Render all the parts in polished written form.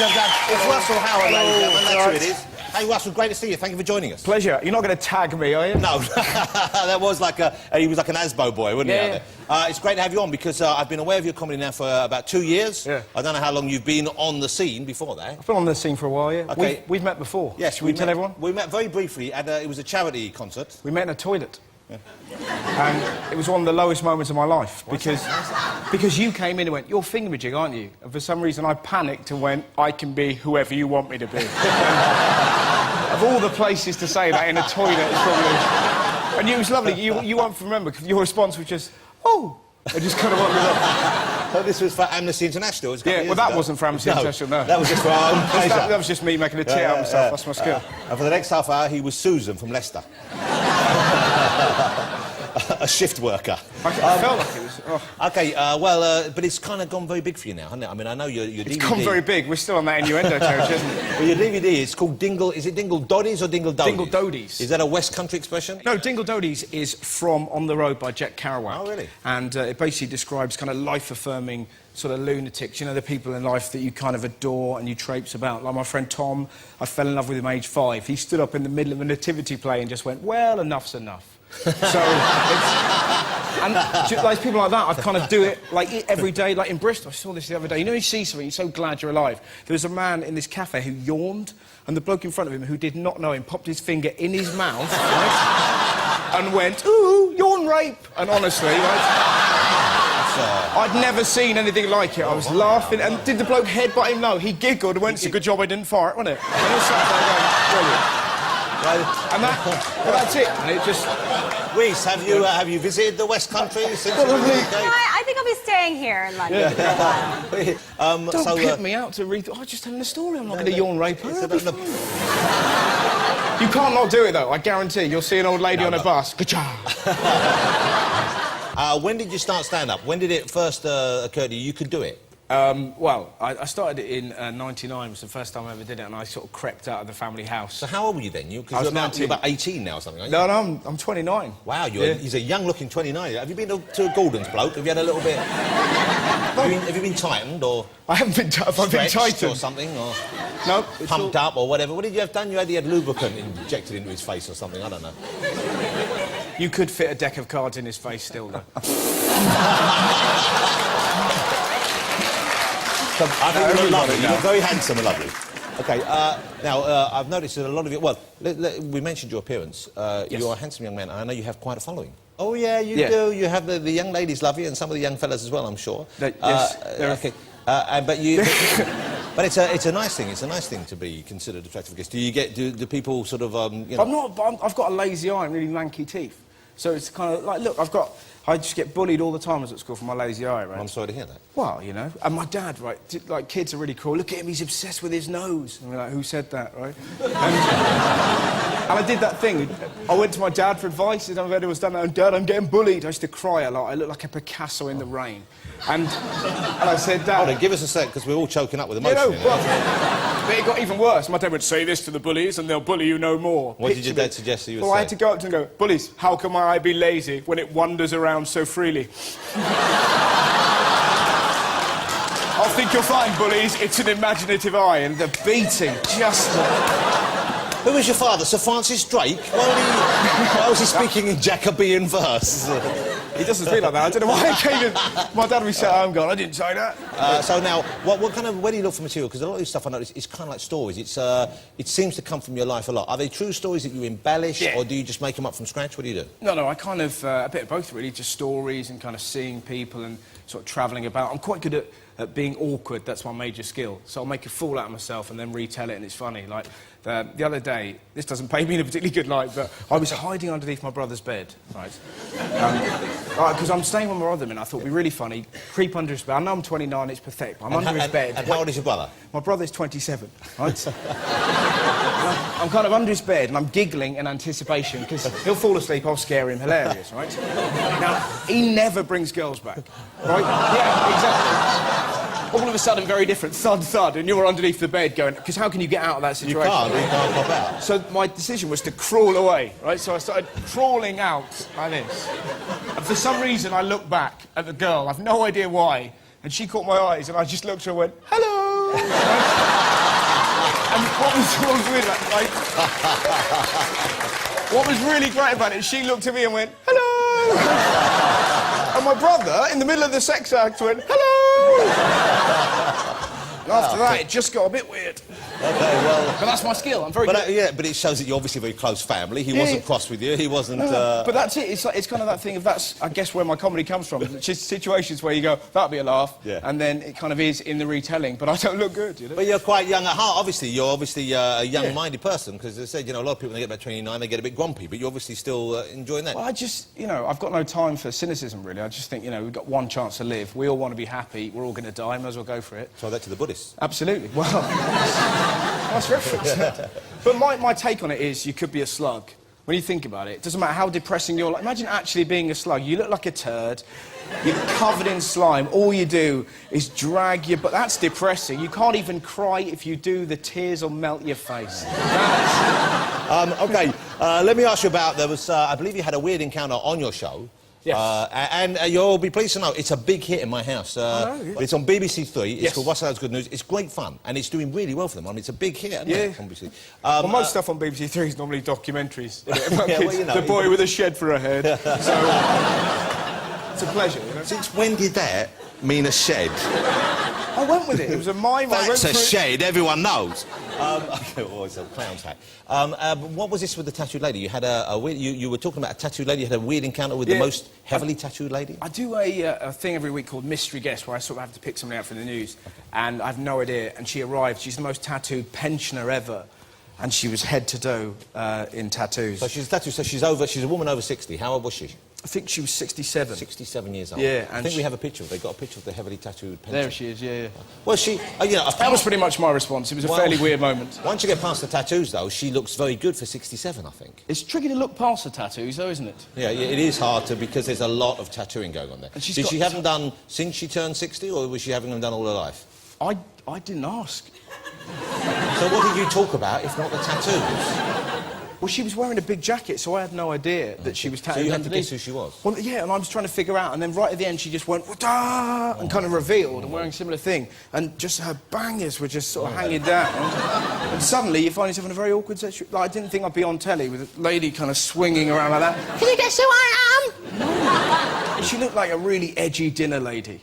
It's Russell Howard, ladies and gentlemen. That's who it is. Hey, Russell, great to see you. Thank you for joining us. Pleasure. You're not going to tag me, are you? No. That was like he was like an Asbo boy, wasn't he, out there? It's great to have you on because I've been aware of your comedy now for about 2 years. Yeah. I don't know how long you've been on the scene before that. I've been on the scene for a while, yeah. Okay. We've met before. Yes, Should we tell everyone? We met very briefly at it was a charity concert. We met in a toilet. Yeah. And it was one of the lowest moments of my life because you came in and went, "You're thingamajig, aren't you?" And for some reason I panicked and went, "I can be whoever you want me to be." Of all the places to say that in a toilet, it's probably... And it was lovely. You won't remember, because your response was just, "Oh." I just kind of wandered off. So this was for Amnesty International? Yeah, well, that wasn't for Amnesty International, no. That was just for our own pleasure. That was just me making a tea out of myself. That's my skill. And for the next half hour, he was Susan from Leicester. A shift worker. I felt like it was... Oh. OK, but it's kind of gone very big for you now, hasn't it? I mean, I know your DVD... It's gone very big. We're still on that innuendo territory, isn't it? Well, your DVD is called Dingle... Is it Dingle Doddies or Dingle Dodies? Dingle Dodies. Is that a West Country expression? No, Dingle Dodies is from On the Road by Jack Kerouac. Oh, really? And it basically describes kind of life-affirming sort of lunatics, you know, the people in life that you kind of adore and you traipse about. Like my friend Tom, I fell in love with him age 5. He stood up in the middle of a nativity play and just went, "Well, enough's enough." So it's... And like people like that, I kind of do it like every day. Like in Bristol, I saw this the other day. You know, you see something, you're so glad you're alive. There was a man in this cafe who yawned, and the bloke in front of him, who did not know him, popped his finger in his mouth, right, and went, "Ooh, yawn rape." And honestly, right, I'd never seen anything like it. I was laughing, and did the bloke headbutt him? No, he giggled and went, "It's a good job I didn't fart, wasn't it?" And it sat there going, brilliant. And that's it. And it just... Reese, have you visited the West Country since you were in the UK? No, I think I'll be staying here in London for a while. Don't pit me out to read... I'm just telling a story. I'm not going to yawn rape her. You can't not do it, though. I guarantee. You'll see an old lady on a bus. Ka-cha! When did you start stand-up? When did it first occur to you you could do it? Well, I started it in '99. It was the first time I ever did it, and I sort of crept out of the family house. So how old were you then? I was 19. You're about 18 now or something, aren't you? No, I'm 29. Wow, he's a young-looking 29. Have you been to Gordon's bloke? Have you had a little bit... have you been tightened, or... I haven't been tightened. I've been tightened. Or something, or... No. Pumped up, or whatever. What did you have done? You had lubricant injected into his face or something, I don't know. You could fit a deck of cards in his face still, though. I think you look lovely. You look very handsome and lovely. OK, now, I've noticed that a lot of you... Well, we mentioned your appearance. Yes. You're a handsome young man, and I know you have quite a following. Oh, yeah, you do. You have the young ladies love you, and some of the young fellas as well, I'm sure. Yes. OK. But you... But it's a nice thing. It's a nice thing to be considered attractive. Do you get... Do people sort of, you know... I've got a lazy eye and really lanky teeth. So it's kind of like, look, I just get bullied all the time as at school for my lazy eye, right? I'm sorry to hear that. Well, you know, and my dad, right, like, kids are really cool. Look at him, he's obsessed with his nose. And we're like, who said that, right? And I did that thing. I went to my dad for advice, and I've anyone's done that, and Dad, I'm getting bullied. I used to cry a lot. I looked like a Picasso in the rain. And I said, Dad... Hold on, give us a sec, because we're all choking up with emotion. But it got even worse. My dad would say this to the bullies, and they'll bully you no more. What did your dad suggest that you would say? Well, I had to go up to them and go, "Bullies, how can my eye be lazy when it wanders around so freely?" "I think you'll find, bullies, it's an imaginative eye," and the beating just... Who was your father, Sir Francis Drake? Why was he speaking in Jacobean verse? He doesn't speak like that. I don't know why I came in. My dad would sat home going, "I didn't say that." So now, where do you look for material? Because a lot of this stuff I notice is kind of like stories. It seems to come from your life a lot. Are they true stories that you embellish, or do you just make them up from scratch? What do you do? No, I kind of, a bit of both, really. Just stories and kind of seeing people and sort of travelling about. I'm quite good at being awkward. That's my major skill. So I'll make a fool out of myself and then retell it, and it's funny. Like, the other day, this doesn't pay me in a particularly good light, but I was hiding underneath my brother's bed, right? Because I'm staying with my brother, and I thought it'd be really funny, creep under his bed. I know I'm 29, it's pathetic, but I'm under his bed. And how old is your brother? My brother's 27, right? I'm kind of under his bed, and I'm giggling in anticipation, because he'll fall asleep, I'll scare him, hilarious, right? Now, he never brings girls back, right? Yeah, exactly. All of a sudden, very different, thud, thud, and you're underneath the bed going, because how can you get out of that situation? You can't pop out. So my decision was to crawl away, right? So I started crawling out like this. And for some reason, I looked back at the girl, I've no idea why, and she caught my eyes, and I just looked at her and went, "Hello!" And what was weird about it, like, what was really great about it, she looked at me and went, hello! And my brother, in the middle of the sex act, went, hello! And after that, it just got a bit weird. Okay, well... But that's my skill, I'm very good. Yeah, but it shows that you're obviously a very close family. He wasn't cross with you, he wasn't... But that's it, it's kind of that thing of that's, I guess, where my comedy comes from. It's just situations where you go, that'll be a laugh, and then it kind of is in the retelling, but I don't look good, you know? But you're quite young at heart, obviously. You're obviously a young-minded person, because as I said, you know, a lot of people, when they get about 29, they get a bit grumpy, but you're obviously still enjoying that. Well, I just, you know, I've got no time for cynicism, really. I just think, you know, we've got one chance to live. We all want to be happy. We're all going to die. Might as well go for it. Try that to the Buddhists. Absolutely. Well, nice reference. But my take on it is you could be a slug. When you think about it, it doesn't matter how depressing you're. Like, imagine actually being a slug. You look like a turd. You're covered in slime. All you do is drag your... But that's depressing. You can't even cry. If you do, the tears will melt your face. OK, let me ask you about... There was, I believe you had a weird encounter on your show. Yes. And you'll be pleased to know it's a big hit in my house. It's on BBC Three. It's called What's Allowed's Good News. It's great fun, and it's doing really well for them. I mean, it's a big hit, isn't it, on BBC? Well, most stuff on BBC Three is normally documentaries. About Yeah, kids. well, you know, the boy with a shed for a head. So, it's a pleasure, you know? Since when did that mean a shed? I went with it. It was a mime. That's a shed, everyone knows. Okay, well, it's a clown's hat. What was this with the tattooed lady? You had a weird... You were talking about a tattooed lady. You had a weird encounter with the most heavily tattooed lady? I do a thing every week called Mystery Guest, where I sort of have to pick somebody out from the news. And I have no idea. And she arrived. She's the most tattooed pensioner ever. And she was head to toe in tattoos. So she's tattooed, so she's a woman over 60. How old was she? I think she was 67. 67 years old. Yeah, I think we have a picture. They got a picture of the heavily tattooed pensioner. There she is, yeah. Well, she... you know, that was pretty much my response. It was a fairly weird moment. Once you get past the tattoos, though, she looks very good for 67, I think. It's tricky to look past the tattoos, though, isn't it? Yeah, it is hard to, because there's a lot of tattooing going on there. And Did she have them done since she turned 60, or was she having them done all her life? I didn't ask. So what did you talk about, if not the tattoos? Well, she was wearing a big jacket, so I had no idea that she was tattooed. So you had to underneath. guess who she was? Well, yeah, and I was trying to figure out, and then right at the end, she just went, "Wah-da!" and kind of revealed, and wearing a similar thing, and just her bangers were just sort of hanging down. And suddenly, you find yourself in a very awkward situation. Like, I didn't think I'd be on telly with a lady kind of swinging around like that. Can you guess who I am? And she looked like a really edgy dinner lady.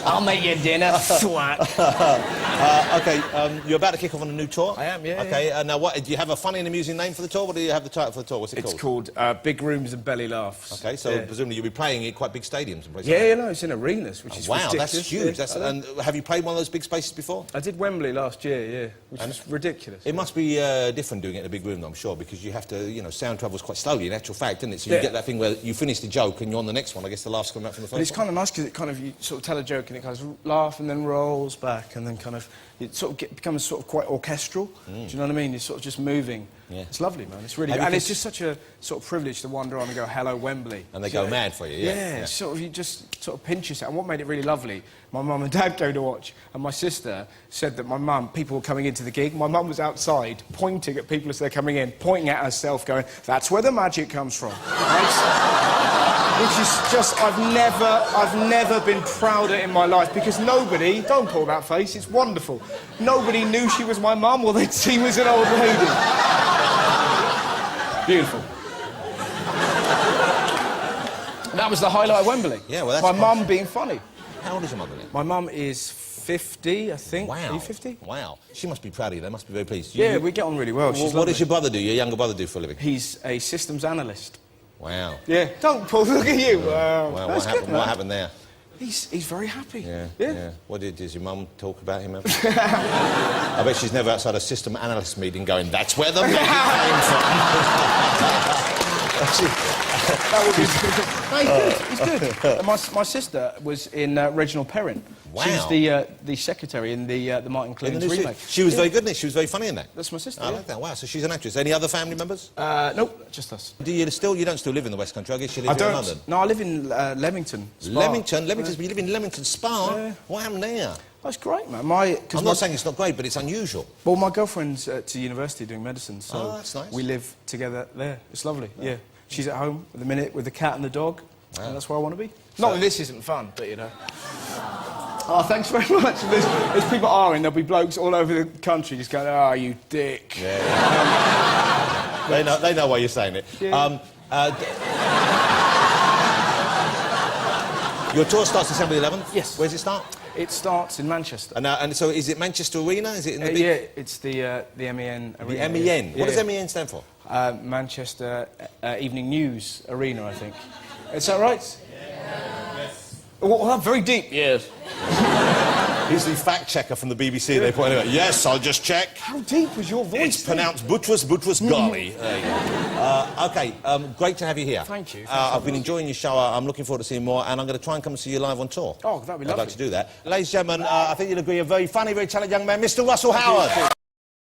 I'll make you dinner, swat. OK, you're about to kick off on a new tour? I am, yeah. OK, now what, do you have a funny and amusing name for the tour? What do you have the title for the tour? What's it called? It's called Big Rooms and Belly Laughs. OK, so presumably you'll be playing in quite big stadiums and places. Yeah, no, it's in arenas, which is wow, ridiculous. that's huge. Yeah. And have you played one of those big spaces before? I did Wembley last year, yeah, which was ridiculous. It must be different doing it in a big room, though, I'm sure, because you have to, you know, sound travels quite slowly, in actual fact, isn't it? So you get that thing where you finish the joke and you're on the next one. I guess the laughs come out from the first one. But it's kind of nice because it kind of, you sort of tell a joke and it kind of laugh and then rolls back and then kind of, it sort of becomes sort of quite orchestral. Do you know what I mean? It's sort of just moving. Yeah. It's lovely, man. It's really good. And it's just such a sort of privilege to wander on and go, hello, Wembley. And they go mad for you, yeah. Sort of, you just sort of pinch yourself. And what made it really lovely, my mum and dad came to watch, and my sister said that people were coming into the gig. My mum was outside, pointing at people as they're coming in, pointing at herself, going, that's where the magic comes from. Which is just, I've never been prouder in my life, because nobody, don't pull that face, it's wonderful, nobody knew she was my mum or they'd see me as an old lady. Beautiful. That was the highlight of Wembley. Yeah, well, that's my mum being funny. How old is your mother then? My mum is 50, I think. Wow. Are you 50? Wow. She must be proud of you. They must be very pleased. Yeah, we get on really well. What does your brother do, your younger brother do for a living? He's a systems analyst. Wow. Yeah. Don't, Paul, look at you. Wow, what happened there? He's very happy. Yeah. What does your mum talk about him ever? I bet she's never outside a system analyst meeting going, that's where the money came from. That would be he's good. My sister was in Reginald Perrin. Wow. She was the secretary in the Martin Clunes remake. She was very good in it. She was very funny in that. That's my sister. I like that. Wow. So she's an actress. Any other family members? Nope, just us. You don't still live in the West Country? I guess you live here in London. No, I live in Leamington. Spa. Leamington. You live in Leamington Spa. Yeah. What happened there? That's great, man. I'm not saying it's not great, but it's unusual. Well, my girlfriend's at university doing medicine, so that's nice. we live together there. It's lovely. Yeah. She's at home at the minute with the cat and the dog, and that's where I want to be. Not that this isn't fun, but you know. Oh, thanks very much. There's people and there'll be blokes all over the country just going, "Oh, you dick." Yeah. They know why you're saying it. Yeah. Your tour starts December the 11th? Yes. Where does it start? It starts in Manchester. And so is it Manchester Arena? Is it in the big... Yeah, it's the MEN Arena. The MEN? What does MEN stand for? Manchester Evening News Arena, I think. Is that right? Yes. Well, very deep, yes. He's the fact checker from the BBC. They point out, yes, I'll just check. How deep was your voice? It's pronounced Buttress Golly. There you go. OK, great to have you here. Thank you. I've been enjoying your show. I'm looking forward to seeing more, and I'm going to try and come and see you live on tour. Oh, that'd be lovely. I'd like to do that. Ladies and gentlemen, I think you'll agree, a very funny, very talented young man, Mr. Russell Howard.